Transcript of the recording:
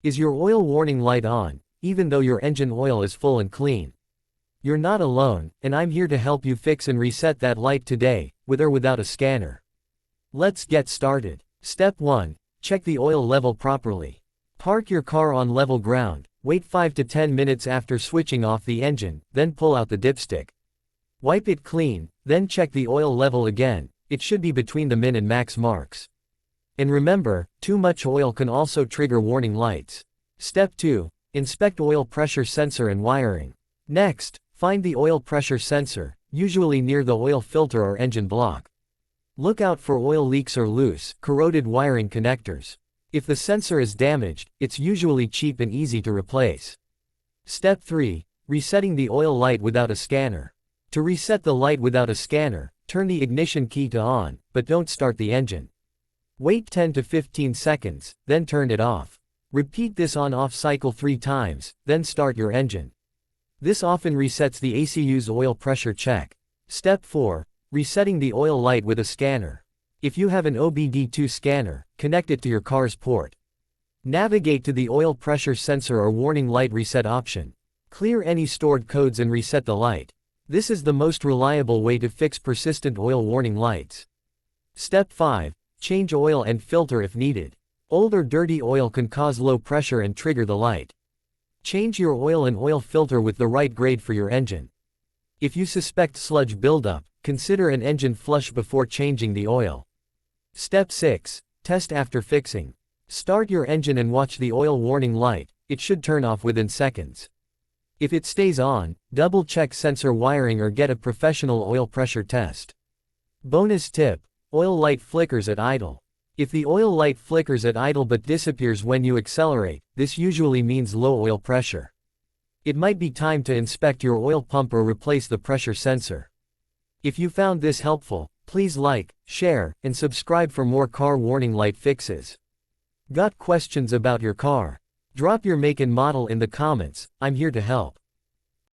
Is your oil warning light on, even though your engine oil is full and clean? You're not alone, and I'm here to help you fix and reset that light today, with or without a scanner. Let's get started. Step 1. Check the oil level properly. Park your car on level ground, wait 5 to 10 minutes after switching off the engine, then pull out the dipstick. Wipe it clean, then check the oil level again. It should be between the min and max marks. And remember, too much oil can also trigger warning lights. Step 2. Inspect oil pressure sensor and wiring. Next, find the oil pressure sensor, usually near the oil filter or engine block. Look out for oil leaks or loose, corroded wiring connectors. If the sensor is damaged, it's usually cheap and easy to replace. Step 3. Resetting the oil light without a scanner. To reset the light without a scanner, turn the ignition key to on, but don't start the engine. Wait 10 to 15 seconds, then turn it off. Repeat this on-off cycle 3 times, then start your engine. This often resets the ECU's oil pressure check. Step 4. Resetting the oil light with a scanner. If you have an OBD2 scanner, connect it to your car's port. Navigate to the oil pressure sensor or warning light reset option. Clear any stored codes and reset the light. This is the most reliable way to fix persistent oil warning lights. Step 5. Change oil and filter if needed. Old or dirty oil can cause low pressure and trigger the light. Change your oil and oil filter with the right grade for your engine. If you suspect sludge buildup, consider an engine flush before changing the oil. Step 6. Test after fixing. Start your engine and watch the oil warning light. It should turn off within seconds. If it stays on, double-check sensor wiring or get a professional oil pressure test. Bonus tip: oil light flickers at idle. If the oil light flickers at idle but disappears when you accelerate, this usually means low oil pressure. It might be time to inspect your oil pump or replace the pressure sensor. If you found this helpful, please like, share, and subscribe for more car warning light fixes. Got questions about your car? Drop your make and model in the comments. I'm here to help.